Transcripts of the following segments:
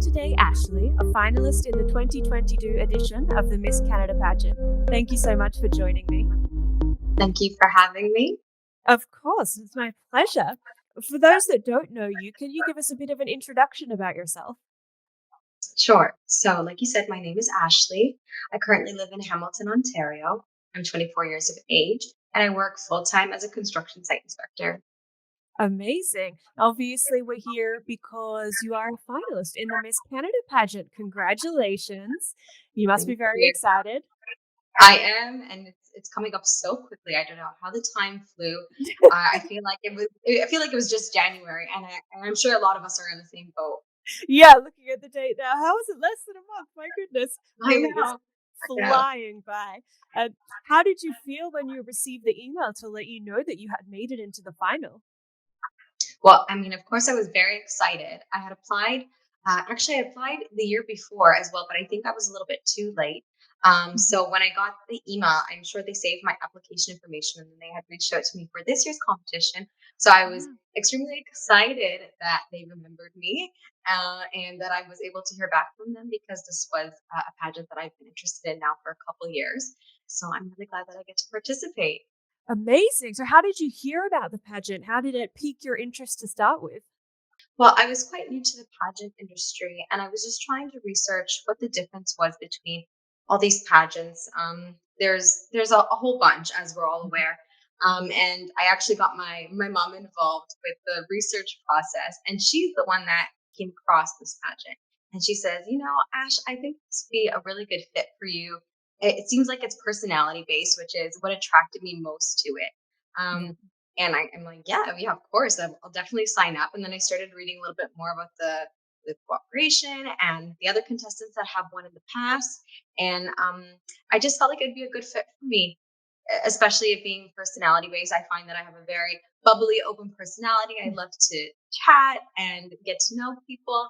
today Ashley, a finalist in the 2022 edition of the Miss Canada pageant. Thank you so much for joining me. Thank you for having me. Of course, it's my pleasure. For those that don't know you, can you give us a bit of an introduction about yourself? Sure. So, like you said, my name is Ashley. I currently live in Hamilton, Ontario. I'm 24 years of age, and I work full time as a construction site inspector. Amazing. Obviously, we're here because you are a finalist in the Miss Canada pageant. Congratulations. You must be Thank very you. excited. I am, and it's coming up so quickly. I don't know how the time flew. I feel like it was. I feel like it was just January, and I'm sure a lot of us are in the same boat. Yeah, looking at the date now, how is it less than a month? My goodness, I really is know. I know. flying by. And how did you feel when you received the email to let you know that you had made it into the final? Well, I mean, of course, I was very excited. I had applied. Actually, I applied the year before as well, but I think I was a little bit too late. Mhm. So when I got the email, I'm sure they saved my application information and then they had reached out to me for this year's competition. So I was Ah, extremely excited that they remembered me and that I was able to hear back from them because this was a pageant that I've been interested in now for a couple years. So I'm really glad that I get to participate. amazing. So, how did you hear about the pageant? How did it pique your interest to start with? Well, I was quite new to the pageant industry, and I was just trying to research what the difference was between all these pageants. There's a whole bunch, as we're all Mhm. aware, and I actually got my mom involved with the research process, and she's the one that came across this pageant, and she says, Ash, I think this would be a really good fit for you. It seems like it's personality based, which is what attracted me most to it. Yeah. And I'm like, yeah, of course, I'll definitely sign up. And then I started reading a little bit more about the cooperation and the other contestants that have won in the past. And I just felt like it'd be a good fit for me, especially it being personality based. I find that I have a very bubbly, open personality. I love to chat and get to know people.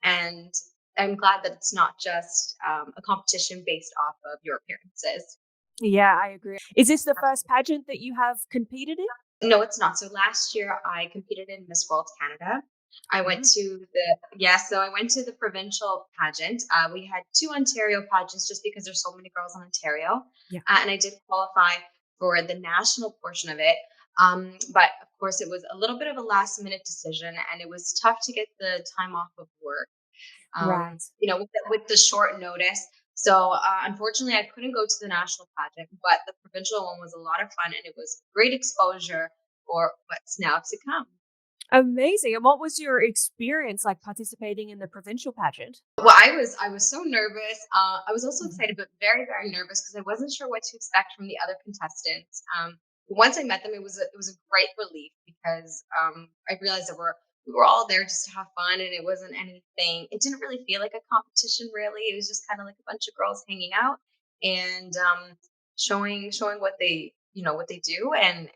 And I'm glad that it's not just a competition based off of your appearances. Yeah, I agree. Is this the first pageant that you have competed in? No, it's not. So last year I competed in Miss World Canada. I went Ah, to the yeah, so I went to the provincial pageant. We had two Ontario pageants just because there's so many girls in Ontario, yeah. and I did qualify for the national portion of it. But of course, it was a little bit of a last minute decision, and it was tough to get the time off of work Right. with the short notice. So unfortunately, I couldn't go to the national pageant, but the provincial one was a lot of fun and it was great exposure for what's now to come. Amazing. And what was your experience like participating in the provincial pageant? Well, I was so nervous. I was also Mhm. excited, but very very nervous because I wasn't sure what to expect from the other contestants. But once I met them, it was a great relief because I realized that we were all there just to have fun, and it wasn't anything. It didn't really feel like a competition. Really, it was just kind of like a bunch of girls hanging out and showing what they do and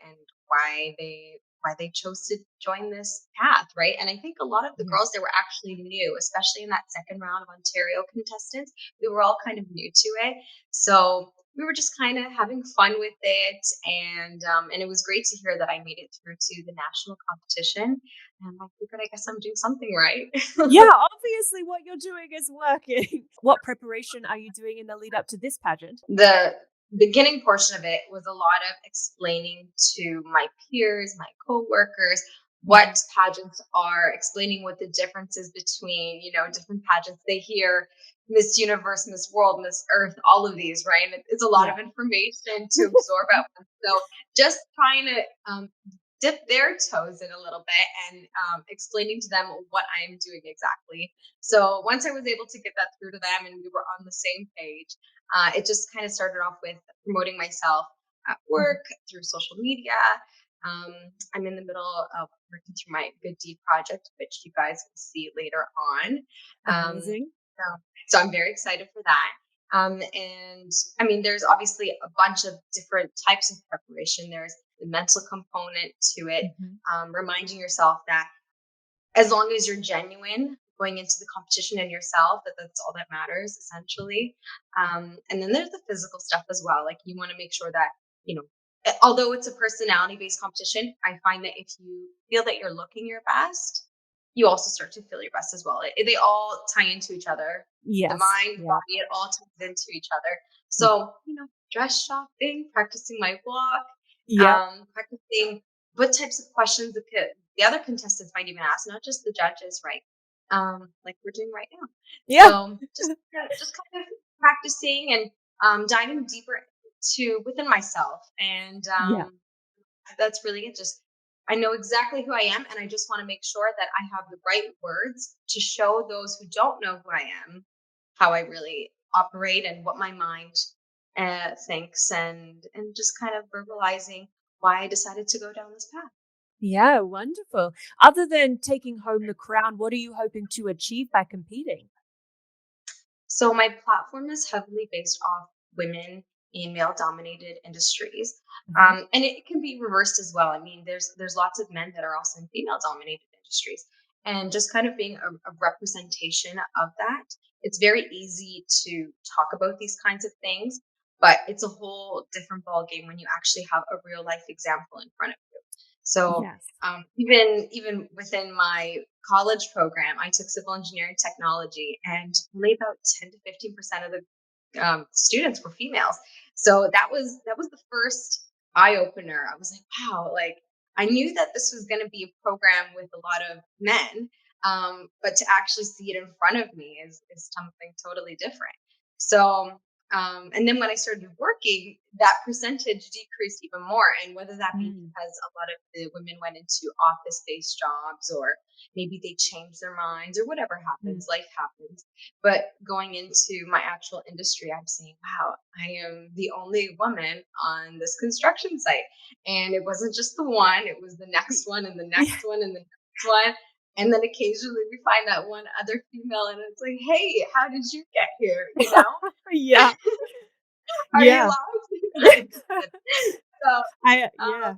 why they why they chose to join this path, right? And I think a lot of the Yeah. girls that were actually new, especially in that second round of Ontario contestants, we were all kind of new to it. So we were just kind of having fun with it, and it was great to hear that I made it through to the national competition. And I figured, I guess I'm doing something right. Yeah, obviously what you're doing is working. What preparation are you doing in the lead up to this pageant? The beginning portion of it was a lot of explaining to my peers, my coworkers, Mhm. what pageants are, explaining what the differences between, different pageants. They hear Miss Universe, Miss World, Miss Earth, all of these, right? And it's a lot Yeah. of information to absorb at once. So just trying to dip their toes in a little bit and explaining to them what I'm doing exactly. So once I was able to get that through to them and we were on the same page, it just kind of started off with promoting myself at Mhm. work through social media. Um, I'm in the middle of working through my Good Deed project, which you guys will see later on. Um, Amazing. so I'm very excited for that. And I mean, there's obviously a bunch of different types of preparation. There's the mental component to it, Mhm. reminding yourself that as long as you're genuine going into the competition and yourself, that's all that matters essentially. And then there's the physical stuff as well. Like you want to make sure that, you know, although it's a personality based competition, I find that if you feel that you're looking your best, you also start to feel your best as well. They all tie into each other. The Yes. mind, Yeah. body, it all ties into each other. Yeah. So, dress shopping, practicing my walk, Yep. practicing what types of questions the other contestants might even ask, not just the judges, right? Like we're doing right now. Yeah. So just kind of practicing and diving deeper to within myself, and Yeah. that's really it. Just I know exactly who I am, and I just want to make sure that I have the right words to show those who don't know who I am how I really operate and what my mind thinks, and just kind of verbalizing why I decided to go down this path. Yeah, wonderful. Other than taking home the crown, what are you hoping to achieve by competing? So my platform is heavily based off women in male-dominated industries, Mhm. and it can be reversed as well. I mean, there's lots of men that are also in female-dominated industries, and just kind of being a representation of that. It's very easy to talk about these kinds of things, but it's a whole different ball game when you actually have a real life example in front of you. So Yes. even within my college program, I took civil engineering technology, and only about 10 to 15% of the students were females. So that was the first eye opener. I was like, wow, like I knew that this was going to be a program with a lot of men, but to actually see it in front of me is something totally different. So and then when I started working, that percentage decreased even more. And whether that be Mm, because a lot of the women went into office based jobs, or maybe they changed their minds, or whatever mm. happens, life happens. But going into my actual industry, I'm saying, wow, I am the only woman on this construction site. And it wasn't just the one, it was the next Y one, and the yeah. next one, and the next one. And then occasionally we find that one other female, and it's like, hey, how did you get here? Yeah. Are you Yeah. lost? So um, Yeah.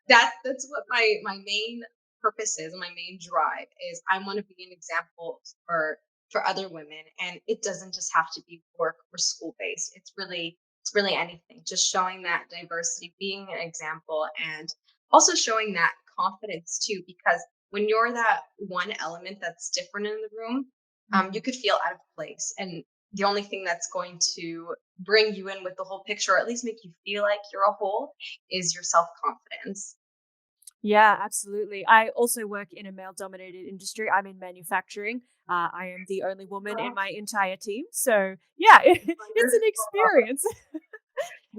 that's what my main purpose is, my main drive is. I want to be an example for other women, and it doesn't just have to be work or school based. It's really anything. Just showing that diversity, being an example, and also showing that confidence too. Because when you're that one element that's different in the room, you Mhm. could feel out of place, and the only thing that's going to bring you in with the whole picture, or at least make you feel like you're a whole, is your self confidence. Yeah, absolutely. I also work in a male-dominated industry. I'm in manufacturing. I am the only woman in Oh, my entire team. So, yeah, it's an wonderful. experience.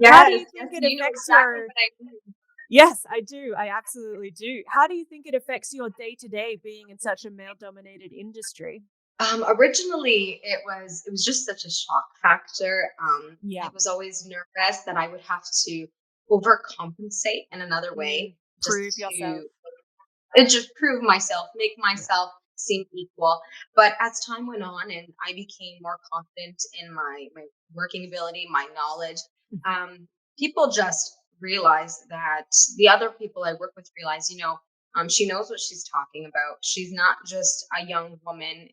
How do Yes, you yes, think it you know affects exactly your what I mean. Yes, I do. I absolutely do. How do you think it affects your day-to-day being in such a male-dominated industry? Originally, it was just such a shock factor. I Yeah. was always nervous that I would have to overcompensate in another Mm, way, just prove yourself. to and just prove myself, make Yeah. myself seem equal. But as time went on and I became more confident in my working ability, my knowledge, Mhm. um, people just realized that the other people I work with realize, she knows what she's talking about. She's not just a young woman,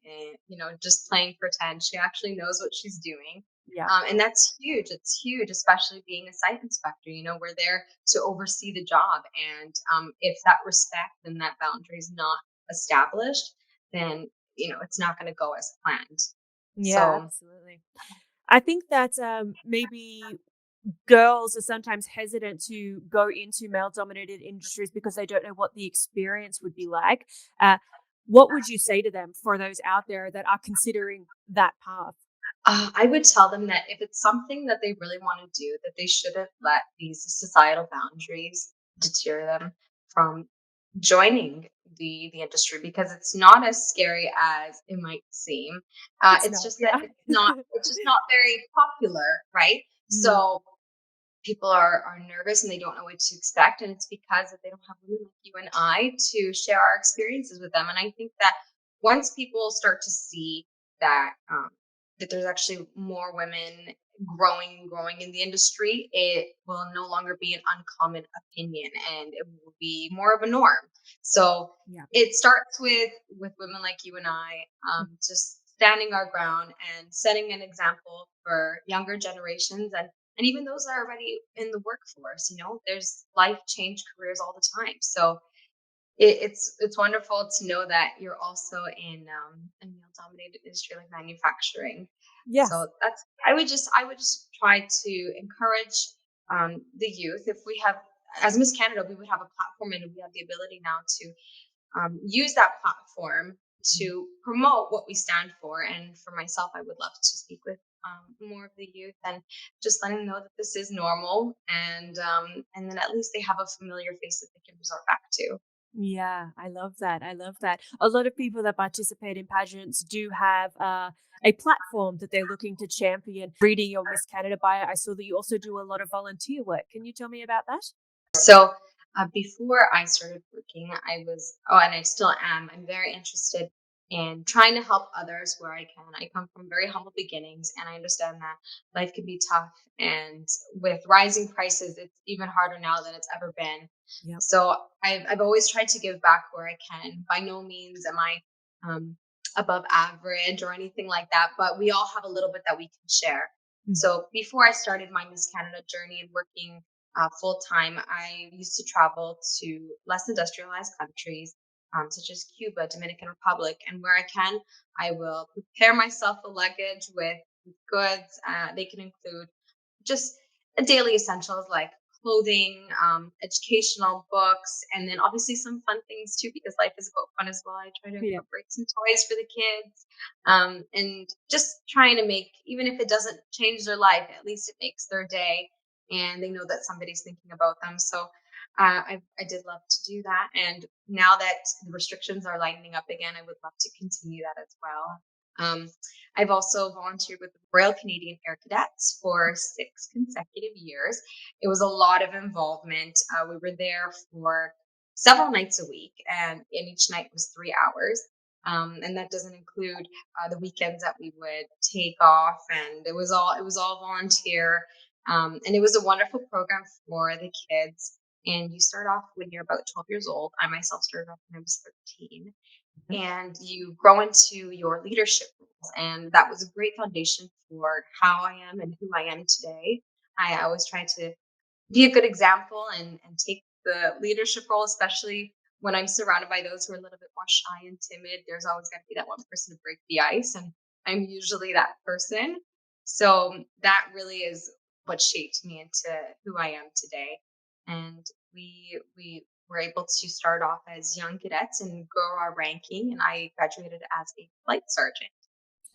just playing pretend. She actually knows what she's doing. Yeah. And that's huge. It's huge, especially being a site inspector. We're there to oversee the job. And if that respect and that boundary is not established, then, it's not going to go as planned. Yeah, So, absolutely. I think that maybe girls are sometimes hesitant to go into male dominated industries because they don't know what the experience would be like. Uh, what would you say to them for those out there that are considering that path? I would tell them that if it's something that they really want to do, that they shouldn't let these societal boundaries deter them from joining the industry, because it's not as scary as it might seem. It's It's not, just that yeah. it's just not very popular, right? Mm, So people are nervous and they don't know what to expect, and it's because that they don't have women like you and I to share our experiences with them. And I think that once people start to see that that there's actually more women growing in the industry, it will no longer be an uncommon opinion, and it will be more of a norm. So yeah. it starts with women like you and I, just standing our ground and setting an example for younger generations, and even those that are already in the workforce. There's life change careers all the time. So it's wonderful to know that you're also in a male dominated industry like manufacturing. Yes. So that's I would just try to encourage the youth. If we have, as Miss Canada, we would have a platform and we have the ability now to use that platform Mhm. to promote what we stand for. And for myself, I would love to speak with more of the youth and just letting them know that this is normal, and then at least they have a familiar face that they can resort back to. Yeah, I love that. I love that. A lot of people that participate in pageants do have a platform that they're looking to champion. Reading your Miss Canada bio, I saw that you also do a lot of volunteer work. Can you tell me about that? So before I started working, and I still am, I'm very interested in trying to help others where I can. I come from very humble beginnings, and I understand that life can be tough. And with rising prices, it's even harder now than it's ever been. Yep. So I've always tried to give back where I can. By no means am I um, above average or anything like that, but we all have a little bit that we can share. Mm. So before I started my Miss Canada journey and working full time, I used to travel to less industrialized countries, such as Cuba, Dominican Republic, and where I can, I will prepare myself a luggage with goods. They can include just daily essentials like clothing, educational books, and then obviously some fun things too, because life is about fun as well. I try to Yeah. incorporate some toys for the kids, and just trying to make, even if it doesn't change their life, at least it makes their day, and they know that somebody's thinking about them. So I did love to do that, and now that the restrictions are lightening up again, I would love to continue that as well. I've also volunteered with the Royal Canadian Air Cadets for 6 consecutive years. It was a lot of involvement. We were there for several nights a week, and each night was 3 hours. And that doesn't include the weekends that we would take off, and it was all volunteer. And it was a wonderful program for the kids. And you start off when you're about 12 years old. I myself started off when I was 13, Okay. and you grow into your leadership roles. And that was a great foundation for how I am and who I am today. I always try to be a good example and take the leadership role, especially when I'm surrounded by those who are a little bit more shy and timid. There's always got to be that one person to break the ice, and I'm usually that person. So that really is what shaped me into who I am today. And we were able to start off as young cadets and grow our ranking, and I graduated as a flight sergeant.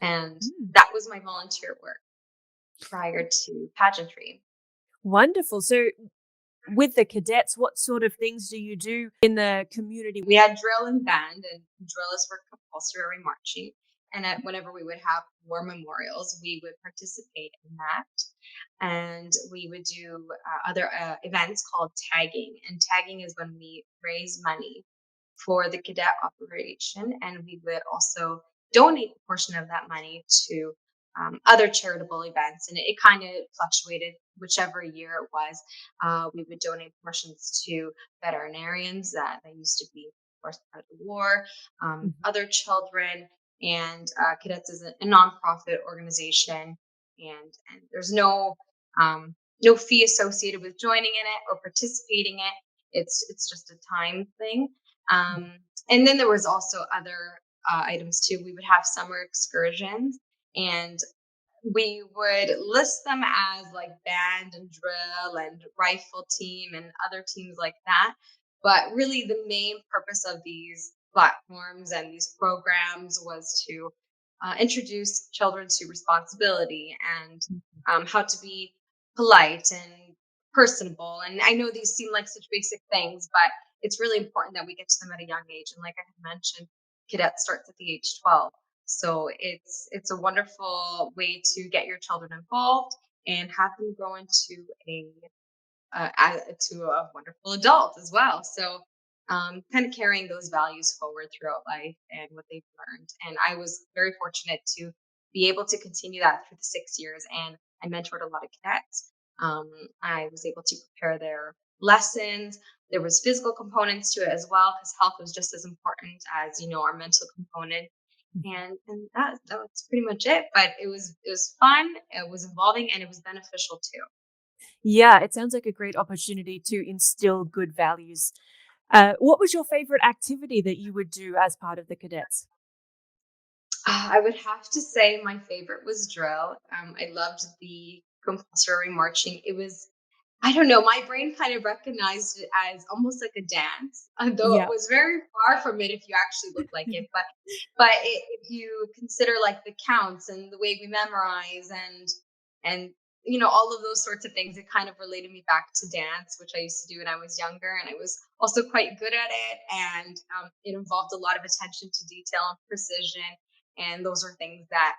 And Mm. that was my volunteer work prior to pageantry. Wonderful. So, with the cadets, what sort of things do you do in the community? We had drill and band, and drill is for compulsory marching. And whenever we would have war memorials, we would participate in that. And we would do other events called tagging. And tagging is when we raise money for the cadet operation, and we would also donate a portion of that money to other charitable events. And it kind of fluctuated whichever year it was. We would donate portions to veterinarians that used to be, of course, part of the war, Mhm. other children, and Cadets is a nonprofit organization, and there's no fee associated with joining in it or participating in it. It's just a time thing. Mhm. And then there was also other items too. We would have summer excursions, and we would list them as like band and drill and rifle team and other teams like that. But really, the main purpose of these platforms and these programs was to introduce children to responsibility and how to be polite and personable. And I know these seem like such basic things, but it's really important that we get to them at a young age. And like I had mentioned, cadet starts at the age 12. So it's a wonderful way to get your children involved and have them grow into a wonderful adult as well. So kind of carrying those values forward throughout life and what they've learned. And I was very fortunate to be able to continue that through the 6 years. And I mentored a lot of cadets. Um, I was able to prepare their lessons. There was physical components to it as well, because health was just as important as our mental component. And that's pretty much it. But it was fun, it was involving, and it was beneficial too. Yeah, it sounds like a great opportunity to instill good values What was your favorite activity that you would do as part of the cadets? I would have to say my favorite was drill. I loved the compulsory marching. It was, I don't know, my brain kind of recognized it as almost like a dance, though it Yeah. was very far from it if you actually look like it. If you consider like the counts and the way we memorize and all of those sorts of things, it kind of related me back to dance, which I used to do when I was younger, and I was also quite good at it. And it involved a lot of attention to detail and precision, and those are things that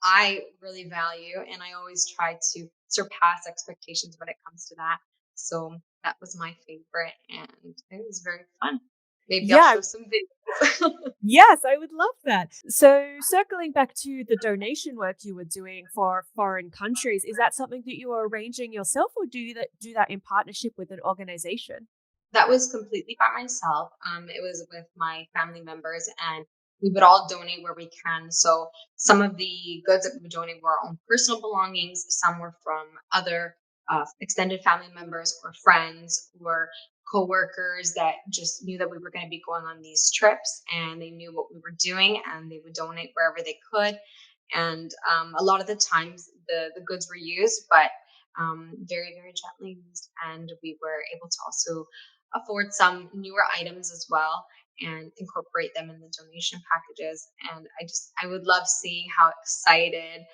I really value, and I always try to surpass expectations when it comes to that. So that was my favorite, and it was very fun. Maybe I'll Yeah. show some videos. Yes, I would love that. So, circling back to the donation work you were doing for foreign countries, is that something that you are arranging yourself, or do that in partnership with an organization? That was completely by myself. It was with my family members, and we would all donate where we can. So some of the goods that we would donate were our own personal belongings. Some were from other extended family members or friends or coworkers that just knew that we were going to be going on these trips, and they knew what we were doing, and they would donate wherever they could. And a lot of the times, the goods were used, but very very gently used, and we were able to also afford some newer items as well and incorporate them in the donation packages. And I would love seeing how excited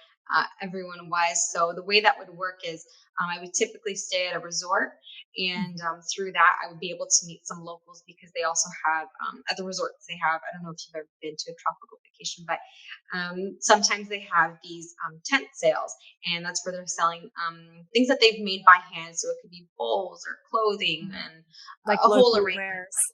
everyone was. So the way that would work is I would typically stay at a resort, and through that I would be able to meet some locals because they also have at the resorts they have. I don't know if you've ever been to a tropical vacation, but sometimes they have these tent sales, and that's where they're selling things that they've made by hand. So it could be bowls or clothing Mhm. and Like a whole local arrangement. wares.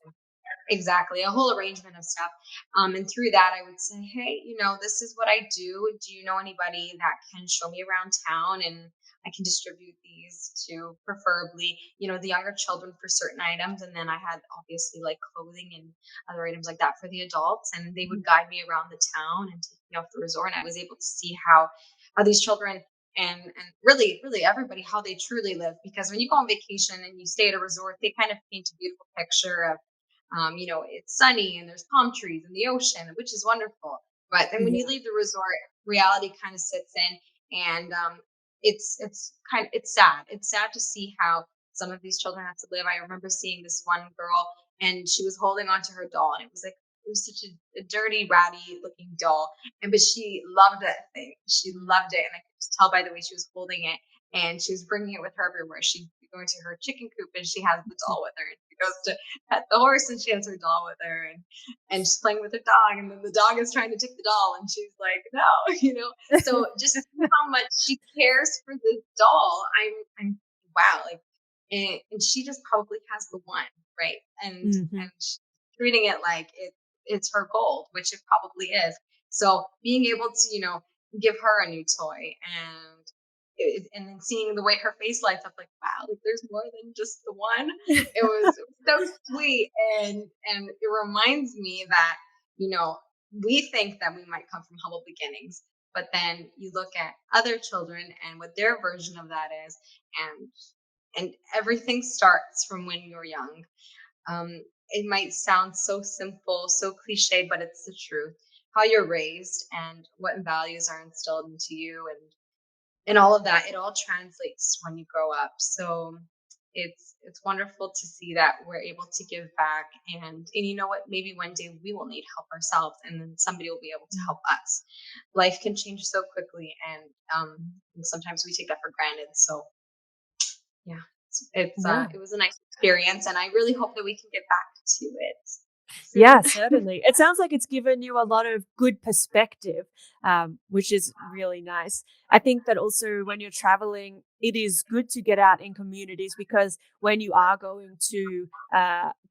Exactly, a whole arrangement of stuff. And through that, I would say, hey, this is what I do. Do you know anybody that can show me around town? And I can distribute these to preferably, the younger children for certain items. And then I had obviously like clothing and other items like that for the adults. And they would Mhm. guide me around the town and take me off the resort. And I was able to see how these children and really really everybody, how they truly live, because when you go on vacation and you stay at a resort, they kind of paint a beautiful picture of it's sunny and there's palm trees and the ocean, which is wonderful. But then when you Yeah. leave the resort, reality kind of sits in, and it's sad. It's sad to see how some of these children have to live. I remember seeing this one girl, and she was holding onto her doll, and it was such a dirty, ratty looking doll, and but she loved that thing. She loved it, and I could just tell by the way she was holding it, and she was bringing it with her everywhere. She'd go into her chicken coop, and she has the doll with her, and she goes to pet the horse, and she has her doll with her, and she's playing with her dog, and then the dog is trying to take the doll, and she's like no. So just how much she cares for this doll. I'm wow, like, and she just probably has the one, right, Mhm. and she's treating it like it's her gold, which it probably is. So being able to give her a new toy, and then seeing the way her face lights up, like wow, like there's more than just the one. It was so sweet, and it reminds me that you know we think that we might come from humble beginnings, but then you look at other children and what their version of that is, and everything starts from when you're young. It might sound so simple, so cliche, but it's the truth. How you're raised and what values are instilled into you, and all of that, it all translates when you grow up. So it's wonderful to see that we're able to give back, and you know what, maybe one day we will need help ourselves, and then somebody will be able to Mm. help us. Life can change so quickly, and sometimes we take that for granted. So yeah, Yeah. it was a nice experience, and I really hope that we can get back to it Yeah, soon. certainly. It sounds like it's given you a lot of good perspective, which is really nice. I think that also when you're traveling, it is good to get out in communities because when you are going to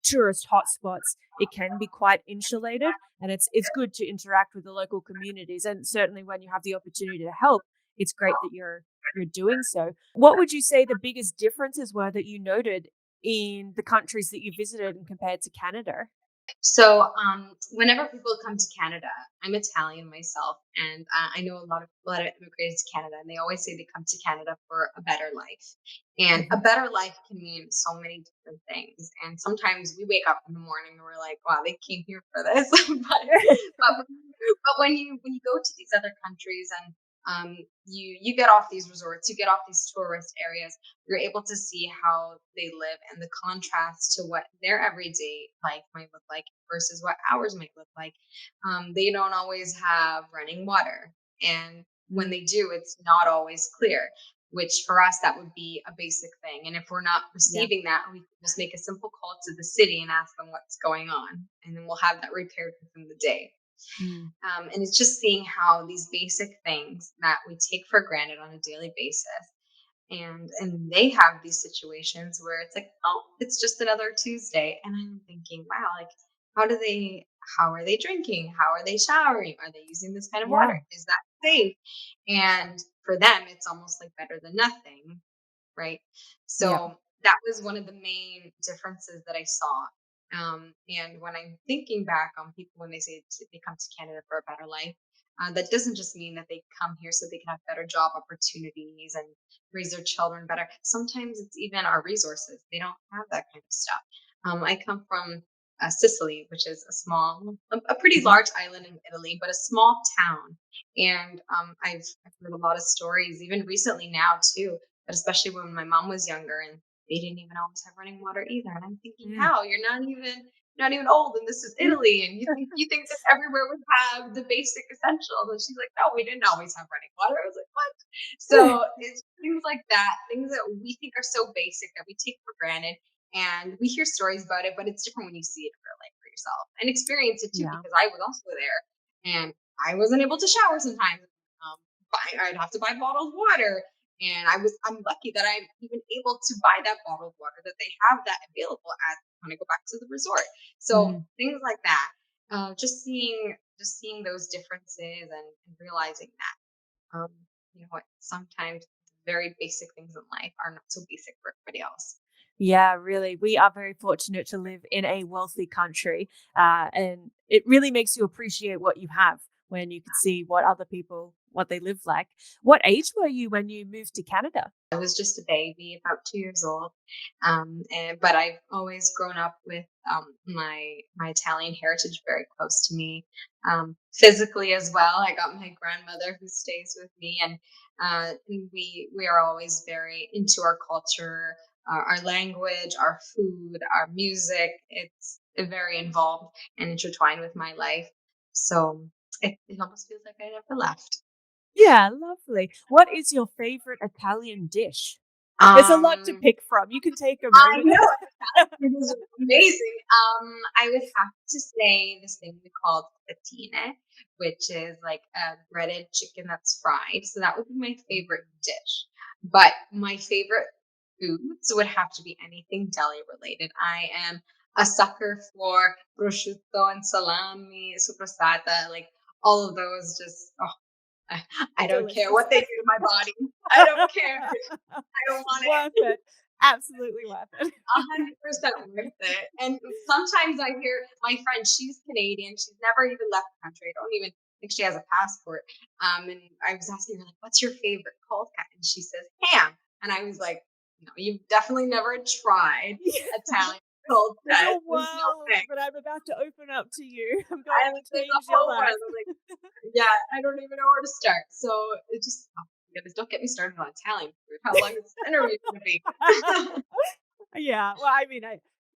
tourist hotspots, it can be quite insulated, and it's good to interact with the local communities. And certainly when you have the opportunity to help, it's great that you're doing so. What would you say the biggest differences were that you noted in the countries that you visited and compared to Canada? So, whenever people come to Canada, I'm Italian myself, and I know a lot of immigrants to Canada, and they always say they come to Canada for a better life. And a Mhm. better life can mean so many different things. And sometimes we wake up in the morning and we're like, "Wow, they came here for this." But when you go to these other countries and you get off these resorts, you get off these tourist areas, you're able to see how they live and the contrast to what their everyday life might look like versus what ours might look like. They don't always have running water, and when Mm, they do, it's not always clear. Which for us, that would be a basic thing. And if we're not yeah. receiving that, we can just make a simple call to the city and ask them what's going on, and then we'll have that repaired within the day. Mm, And it's just seeing how these basic things that we take for granted on a daily basis, and they have these situations where it's like, oh, it's just another Tuesday, and I'm thinking, wow, like how do they? How are they drinking? How are they showering? Are they using this kind of yeah. water? Is that safe? And for them, it's almost like better than nothing, right? Yeah. So that was one of the main differences that I saw. And when I'm thinking back on people when they say they come to Canada for a better life, that doesn't just mean that they come here so they can have better job opportunities and raise their children better. Sometimes it's even our resources. They don't have that kind of stuff. I come from Sicily, which is a pretty Mhm. large island in Italy, but a small town. And I've heard a lot of stories, even recently now too, but especially when my mom was younger and they didn't even always have running water either. And I'm thinking, Mm. how? You're not even old and this is Italy and you think that everywhere would have the basic essentials. And she's like, no, we didn't always have running water. I was like, what? So it's things like that, things that we think are so basic that we take for granted. And we hear stories about it, but it's different when you see it in real life for yourself and experience it too, Yeah. because I was also there and I wasn't able to shower sometimes. I'd have to buy bottled water, and I'm lucky that I'm even able to buy that bottled water, that they have that available at when I go back to the resort. So Mm. things like that, just seeing those differences and realizing that what sometimes very basic things in life are not so basic for everybody else. Yeah, really. We are very fortunate to live in a wealthy country. And it really makes you appreciate what you have when you could see what other people, what they live like. What age were you when you moved to Canada? I was just a baby, about 2 years old, but I've always grown up with my Italian heritage very close to me, physically as well. I got my grandmother who stays with me, and we are always very into our culture, our language, our food, our music. It's very involved and intertwined with my life, so it almost feels like I never left. Yeah, lovely. What is your favorite Italian dish? There's a lot to Um, pick from. You can take a I moment. know. It was amazing. I would have to say this thing we called fatine, which is like a breaded chicken that's fried. So that would be my favorite dish. But my favorite foods would have to be anything deli related. I am a sucker for prosciutto and salami, sopressata, like all of those. Just I don't care Delicious. what they do to my body. I don't care. I don't want Worth it. it. Absolutely worth it. 100% worth it. And sometimes I hear my friend, she's Canadian. She's never even left the country. I don't even think she has a passport. And I was asking her, like, what's your favorite cold cut? And she says, ham. And I was like, no, you've definitely never tried Italian cold There's a cut. There's no world thing. that I'm about to open up to you. I'm going And to there's a change your whole life. world. I'm like, yeah, I don't even know where to start. So it just, oh my goodness, don't get me started on Italian food. How long is this interview going to be? Yeah, well, I mean,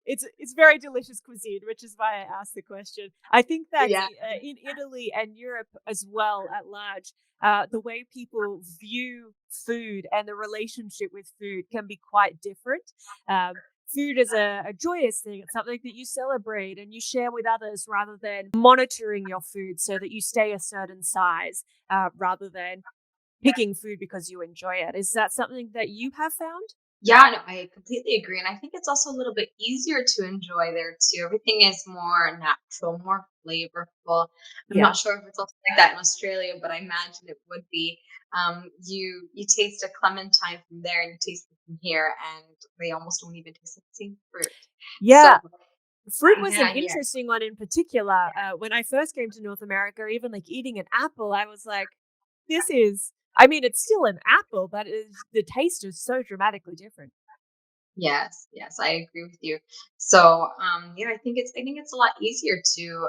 it's very delicious cuisine, which is why I asked the question. I think that Yeah. in Italy and Europe as well at large, the way people view food and the relationship with food can be quite different. Food is a joyous thing. It's something that you celebrate and you share with others rather than monitoring your food so that you stay a certain size, rather than picking food because you enjoy it. Is that something that you have found? Yeah, no, I completely agree. And I think it's also a little bit easier to enjoy there too. Everything is more natural, more flavorful. I'm Yeah. not sure if it's also like that in Australia, but I imagine it would be. You taste a clementine from there and you taste it from here, and they almost don't even taste like the same fruit. So Yeah. Fruit was an Yeah. interesting one in particular. When I first came to North America, even like eating an apple, I was like, this is, I mean, it's still an apple, but the taste is so dramatically different. Yes, yes, I agree with you. So, yeah, I think it's a lot easier to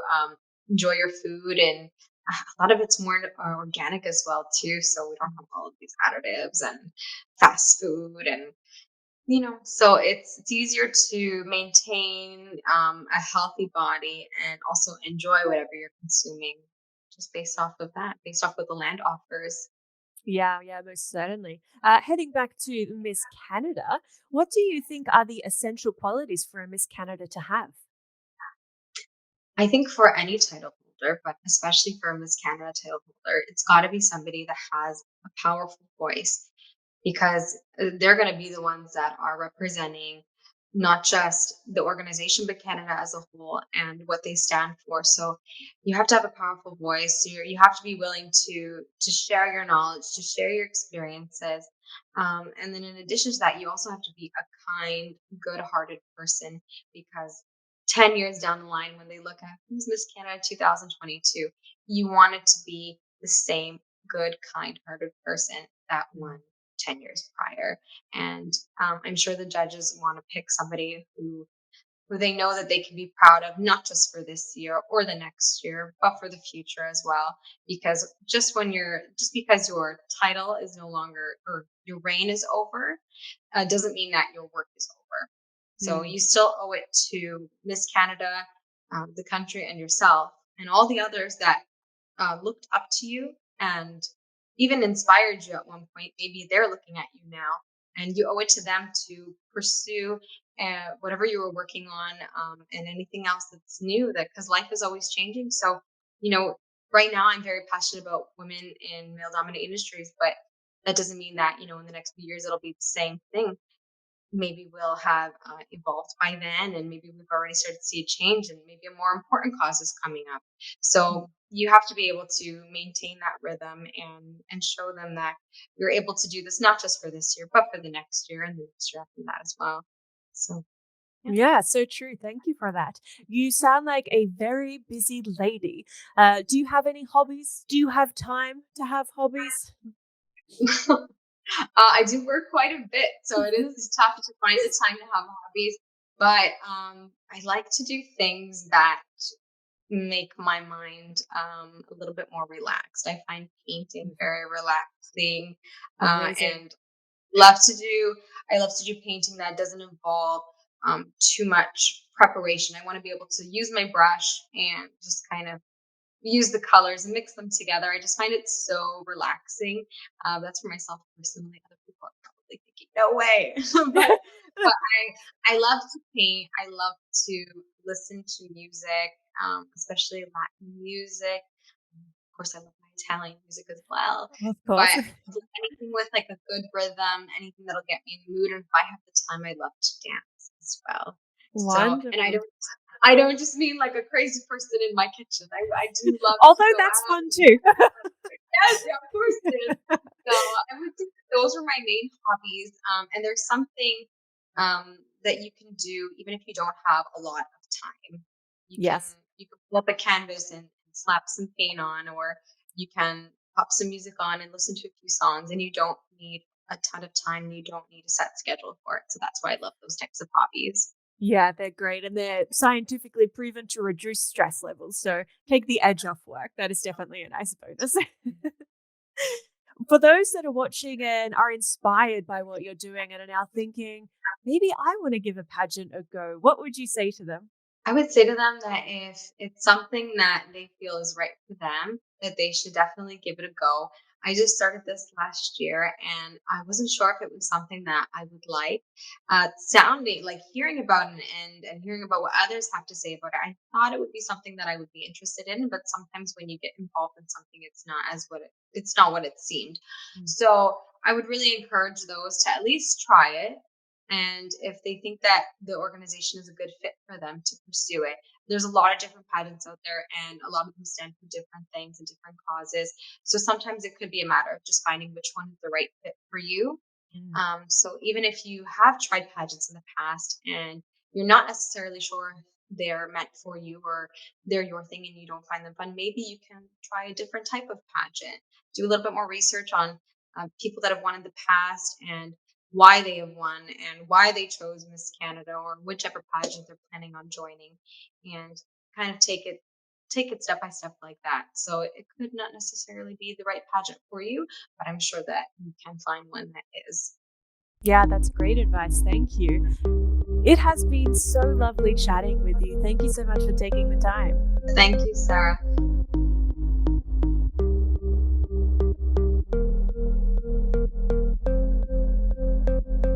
enjoy your food, and a lot of it's more organic as well too. So we don't have all of these additives and fast food, and so it's easier to maintain a healthy body and also enjoy whatever you're consuming, just based off of that, based off what the land offers. Yeah, yeah, most certainly. Heading back to Miss Canada, what do you think are the essential qualities for a Miss Canada to have? I think for any title holder, but especially for a Miss Canada title holder, it's got to be somebody that has a powerful voice, because they're going to be the ones that are representing not just the organization, but Canada as a whole and what they stand for. So you have to have a powerful voice. You have to be willing to share your knowledge, to share your experiences. And then in addition to that, you also have to be a kind, good-hearted person, because 10 years down the line, when they look at who's Miss Canada 2022, you want it to be the same good, kind hearted person that won 10 years prior. And I'm sure the judges want to pick somebody who they know that they can be proud of, not just for this year or the next year, but for the future as well. Because just because your title is no longer, or your reign is over, doesn't mean that your work is over. So Mm, you still owe it to Miss Canada, the country, and yourself, and all the others that looked up to you and even inspired you at one point. Maybe they're looking at you now, and you owe it to them to pursue whatever you were working on, and anything else that's new. That because life is always changing. So, you know, right now I'm very passionate about women in male-dominated industries, but that doesn't mean that in the next few years it'll be the same thing. Maybe we'll have evolved by then, and maybe we've already started to see a change, and maybe a more important cause is coming up. So mm. you have to be able to maintain that rhythm, and show them that you're able to do this not just for this year, but for the next year and the next year after that as well. So yeah. Yeah, so true. Thank you for that. You sound like a very busy lady. Do you have any hobbies? Do you have time to have hobbies? I do work quite a bit, so it is tough to find the time to have hobbies. But I like to do things that make my mind a little bit more relaxed. I find painting Mhm. very relaxing, Amazing. and love to do. I love to do painting that doesn't involve too much preparation. I want to be able to use my brush and just kind of use the colors and mix them together. I just find it so relaxing. That's for myself personally. Other people are probably thinking, "No way," but I love to paint. I love to listen to music, especially Latin music. Of course, I love my Italian music as well. Of But course. anything with like a good rhythm, anything that'll get me in the mood. And if I have the time, I love to dance as well. So, and Wonderful. I don't just mean like a crazy person in my kitchen. I do love to Although go that's out. fun too. Yes, yeah, of course it is. So I would say those are my main hobbies. And there's something that you can do even if you don't have a lot of time. You can Yes. you can pull up a canvas and slap some paint on, or you can pop some music on and listen to a few songs, and you don't need a ton of time. You don't need a set schedule for it. So that's why I love those types of hobbies. Yeah, they're great and they're scientifically proven to reduce stress levels. So take the edge off work. That is definitely a nice bonus. For those that are watching and are inspired by what you're doing and are now thinking, maybe I want to give a pageant a go, what would you say to them? I would say to them that if it's something that they feel is right for them, that they should definitely give it a go. I just started this last year, and I wasn't sure if it was something that I would like. Sounding like hearing about it, and hearing about what others have to say about it, I thought it would be something that I would be interested in. But sometimes when you get involved in something, it's not what it seemed. Mm, So I would really encourage those to at least try it, and if they think that the organization is a good fit for them, to pursue it. There's a lot of different pageants out there, and a lot of them stand for different things and different causes. So sometimes it could be a matter of just finding which one is the right fit for you. mm, So even if you have tried pageants in the past and you're not necessarily sure they're meant for you, or they're your thing and you don't find them fun, maybe you can try a different type of pageant. Do a little bit more research on people that have won in the past, and why they have won, and why they chose Miss Canada or whichever pageant they're planning on joining, and kind of take it step by step like that. So it could not necessarily be the right pageant for you, but I'm sure that you can find one that is. Yeah, that's great advice. Thank you. It has been so lovely chatting with you. Thank you so much for taking the time. Thank you, Sarah.